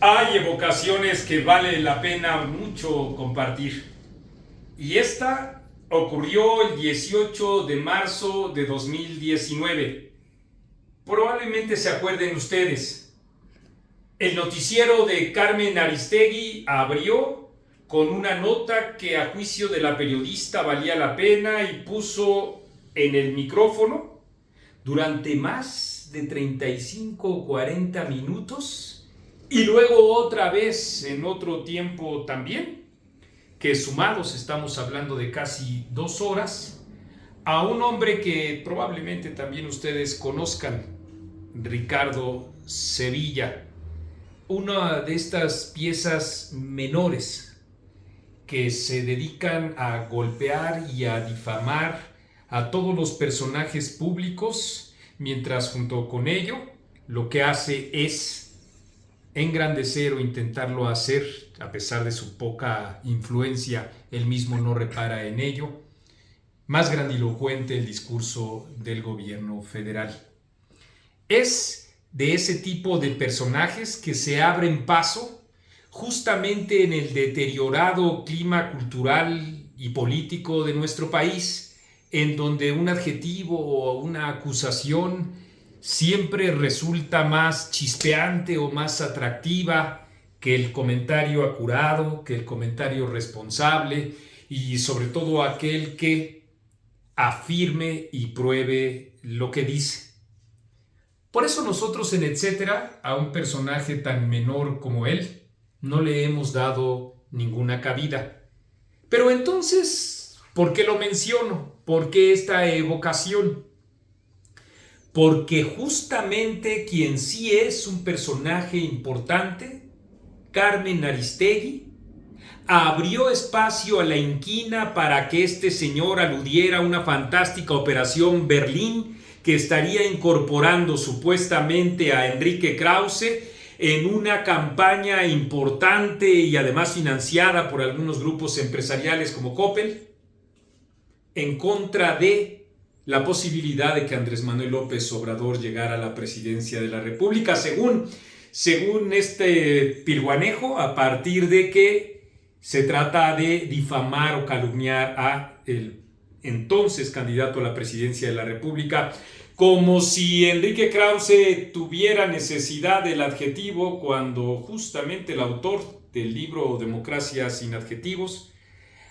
Hay evocaciones que vale la pena mucho compartir. Y esta ocurrió el 18 de marzo de 2019. Probablemente se acuerden ustedes. El noticiero de Carmen Aristegui abrió con una nota que a juicio de la periodista valía la pena y puso en el micrófono durante más de 35 o 40 minutos y luego otra vez en otro tiempo también, que sumados estamos hablando de casi 2 horas, a un hombre que probablemente también ustedes conozcan, Ricardo Sevilla, una de estas piezas menores que se dedican a golpear y a difamar a todos los personajes públicos, mientras junto con ello lo que hace es engrandecer o intentarlo hacer, a pesar de su poca influencia, él mismo no repara en ello, más grandilocuente el discurso del gobierno federal. Es de ese tipo de personajes que se abren paso justamente en el deteriorado clima cultural y político de nuestro país, en donde un adjetivo o una acusación siempre resulta más chispeante o más atractiva que el comentario acurado, que el comentario responsable y sobre todo aquel que afirme y pruebe lo que dice. Por eso nosotros en Etcétera, a un personaje tan menor como él, no le hemos dado ninguna cabida. Pero entonces, ¿por qué lo menciono? ¿Por qué esta evocación? Porque justamente quien sí es un personaje importante, Carmen Aristegui, abrió espacio a la inquina para que este señor aludiera a una fantástica operación Berlín que estaría incorporando supuestamente a Enrique Krause en una campaña importante y además financiada por algunos grupos empresariales como Coppel, en contra de la posibilidad de que Andrés Manuel López Obrador llegara a la presidencia de la República, según este pirguanejo, a partir de que se trata de difamar o calumniar a el entonces candidato a la presidencia de la República, como si Enrique Krause tuviera necesidad del adjetivo cuando justamente el autor del libro Democracia sin adjetivos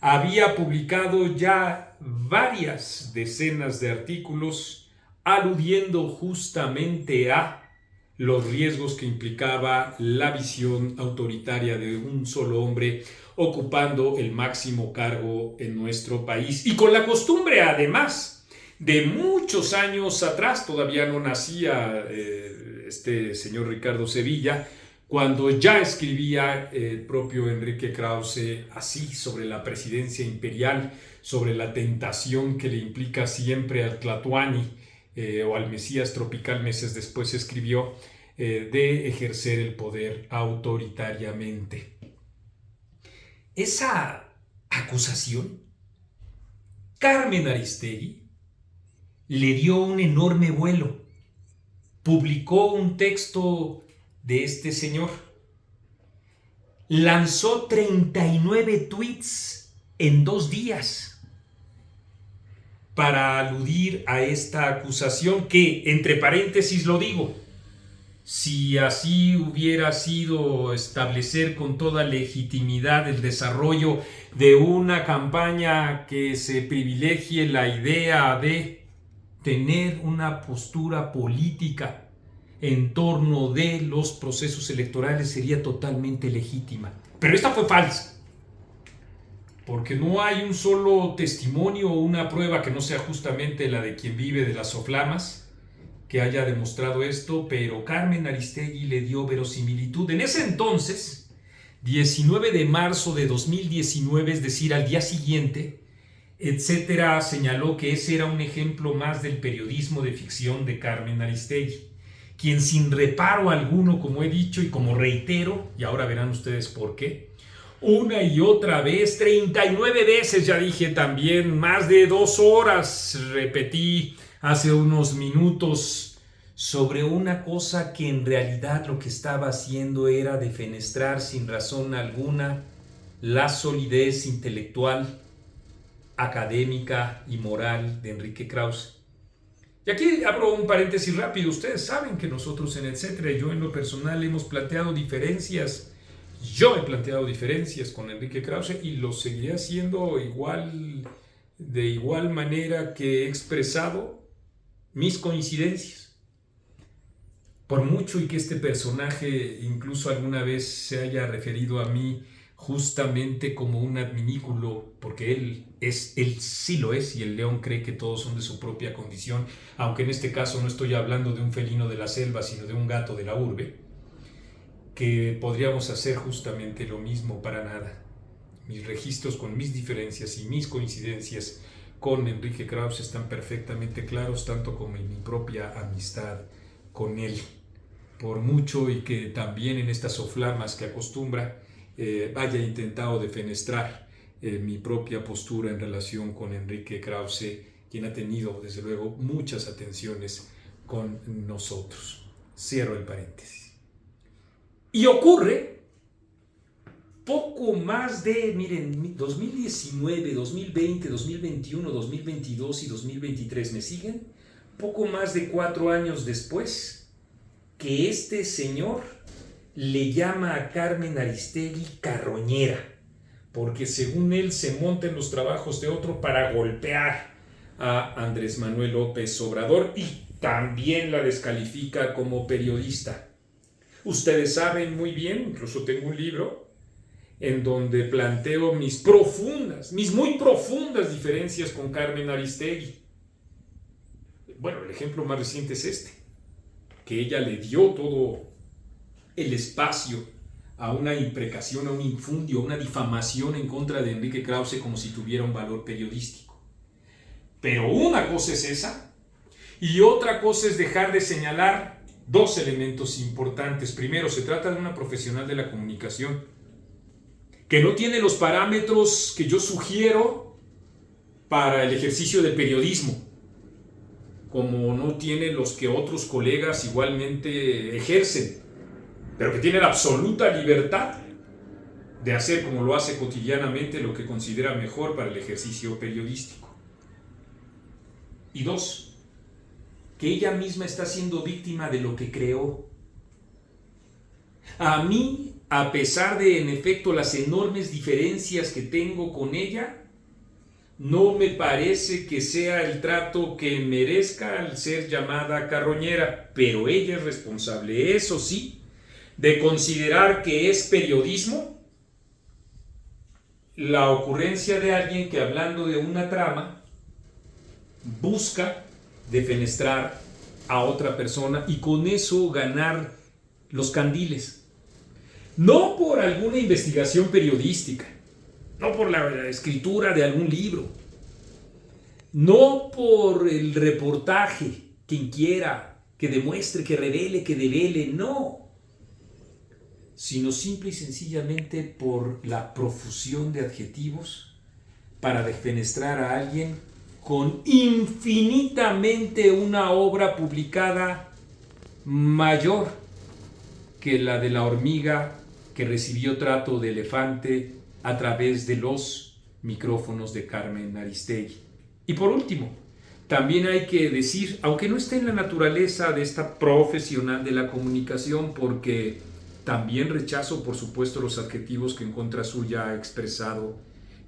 había publicado ya varias decenas de artículos aludiendo justamente a los riesgos que implicaba la visión autoritaria de un solo hombre ocupando el máximo cargo en nuestro país. Y con la costumbre, además, de muchos años atrás, todavía no nacía este señor Ricardo Sevilla, cuando ya escribía el propio Enrique Krause así sobre la presidencia imperial, sobre la tentación que le implica siempre al Tlatoani o al Mesías tropical, meses después escribió, de ejercer el poder autoritariamente. Esa acusación, Carmen Aristegui le dio un enorme vuelo. Publicó un texto de este señor. Lanzó 39 tweets en 2 días para aludir a esta acusación que, entre paréntesis lo digo, si así hubiera sido establecer con toda legitimidad el desarrollo de una campaña que se privilegie la idea de tener una postura política en torno de los procesos electorales, sería totalmente legítima. Pero esta fue falsa, porque no hay un solo testimonio o una prueba que no sea justamente la de quien vive de las soflamas que haya demostrado esto, pero Carmen Aristegui le dio verosimilitud. En ese entonces, 19 de marzo de 2019, es decir, al día siguiente, Etcétera señaló que ese era un ejemplo más del periodismo de ficción de Carmen Aristegui, quien sin reparo alguno, como he dicho y como reitero, y ahora verán ustedes por qué, una y otra vez, 39 veces ya dije también, más de 2 horas repetí hace unos minutos sobre una cosa que en realidad lo que estaba haciendo era defenestrar sin razón alguna la solidez intelectual, académica y moral de Enrique Krause. Y aquí abro un paréntesis rápido. Ustedes saben que nosotros en Etcétera y yo en lo personal hemos planteado diferencias. Yo he planteado diferencias con Enrique Krause y lo seguiré haciendo de igual manera que he expresado mis coincidencias. Por mucho y que este personaje incluso alguna vez se haya referido a mí justamente como un adminículo, porque él sí lo es, y el león cree que todos son de su propia condición, aunque en este caso no estoy hablando de un felino de la selva, sino de un gato de la urbe, que podríamos hacer justamente lo mismo para nada. Mis registros con mis diferencias y mis coincidencias con Enrique Krause están perfectamente claros, tanto como en mi propia amistad con él. Por mucho y que también en estas soflamas que acostumbra haya intentado defenestrar mi propia postura en relación con Enrique Krause, quien ha tenido desde luego muchas atenciones con nosotros. Cierro el paréntesis. Y ocurre poco más de, miren, 2019, 2020, 2021, 2022 y 2023, ¿me siguen? Poco más de 4 años después, que este señor le llama a Carmen Aristegui carroñera, porque según él se monta en los trabajos de otro para golpear a Andrés Manuel López Obrador y también la descalifica como periodista. Ustedes saben muy bien, incluso tengo un libro en donde planteo mis muy profundas diferencias con Carmen Aristegui. Bueno, el ejemplo más reciente es este, que ella le dio todo el espacio a una imprecación, a un infundio, a una difamación en contra de Enrique Krause como si tuviera un valor periodístico. Pero una cosa es esa y otra cosa es dejar de señalar dos elementos importantes. Primero, se trata de una profesional de la comunicación que no tiene los parámetros que yo sugiero para el ejercicio del periodismo, como no tiene los que otros colegas igualmente ejercen, pero que tiene la absoluta libertad de hacer como lo hace cotidianamente lo que considera mejor para el ejercicio periodístico. Y dos, que ella misma está siendo víctima de lo que creó. A mí, a pesar de, en efecto, las enormes diferencias que tengo con ella, no me parece que sea el trato que merezca al ser llamada carroñera, pero ella es responsable, eso sí, de considerar que es periodismo la ocurrencia de alguien que, hablando de una trama, busca defenestrar a otra persona y con eso ganar los candiles. No por alguna investigación periodística, no por la escritura de algún libro, no por el reportaje, quien quiera, que demuestre, que revele, que devele, no, sino simple y sencillamente por la profusión de adjetivos para defenestrar a alguien con infinitamente una obra publicada mayor que la de la hormiga que recibió trato de elefante a través de los micrófonos de Carmen Aristegui. Y por último, también hay que decir, aunque no esté en la naturaleza de esta profesional de la comunicación, porque también rechazo, por supuesto, los adjetivos que en contra suya ha expresado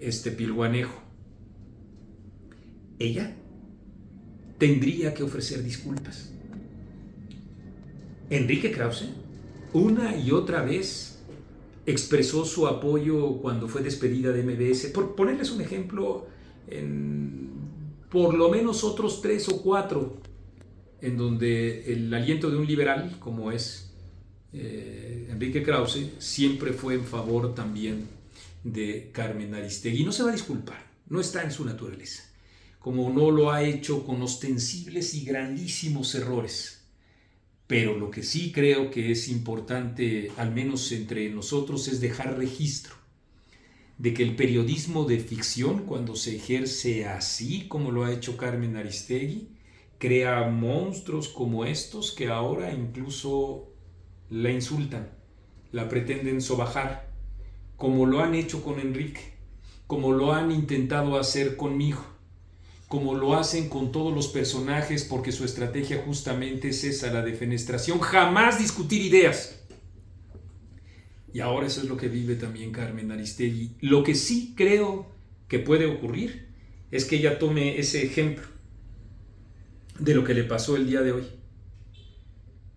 este pilguanejo, ella tendría que ofrecer disculpas. Enrique Krause, una y otra vez, expresó su apoyo cuando fue despedida de MBS. Por ponerles un ejemplo, en por lo menos otros 3 o 4 en donde el aliento de un liberal, como es Enrique Krause, siempre fue en favor también de Carmen Aristegui. Y no se va a disculpar, no está en su naturaleza, como no lo ha hecho con ostensibles y grandísimos errores. Pero lo que sí creo que es importante, al menos entre nosotros, es dejar registro de que el periodismo de ficción, cuando se ejerce así como lo ha hecho Carmen Aristegui, crea monstruos como estos que ahora incluso la insultan, la pretenden sobajar, como lo han hecho con Enrique, como lo han intentado hacer conmigo, como lo hacen con todos los personajes, porque su estrategia justamente es esa, la defenestración, jamás discutir ideas. Y ahora eso es lo que vive también Carmen Aristegui. Lo que sí creo que puede ocurrir es que ella tome ese ejemplo de lo que le pasó el día de hoy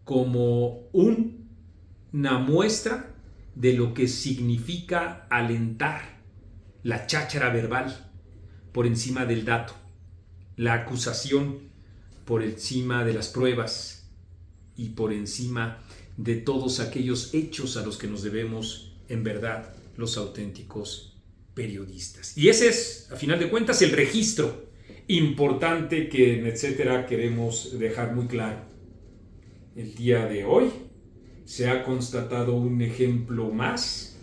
como una muestra de lo que significa alentar la cháchara verbal por encima del dato, la acusación por encima de las pruebas y por encima de todos aquellos hechos a los que nos debemos en verdad los auténticos periodistas. Y ese es, a final de cuentas, el registro importante que en Etcétera queremos dejar muy claro. El día de hoy se ha constatado un ejemplo más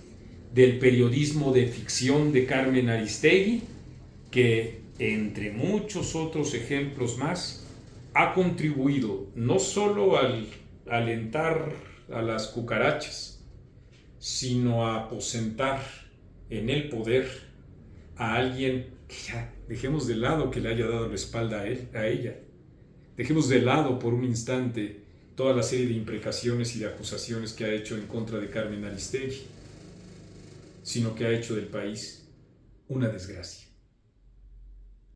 del periodismo de ficción de Carmen Aristegui, que entre muchos otros ejemplos más ha contribuido no solo al alentar a las cucarachas, sino a aposentar en el poder a alguien que ya dejemos de lado que le haya dado la espalda a ella. Dejemos de lado por un instante toda la serie de imprecaciones y de acusaciones que ha hecho en contra de Carmen Aristegui, sino que ha hecho del país una desgracia.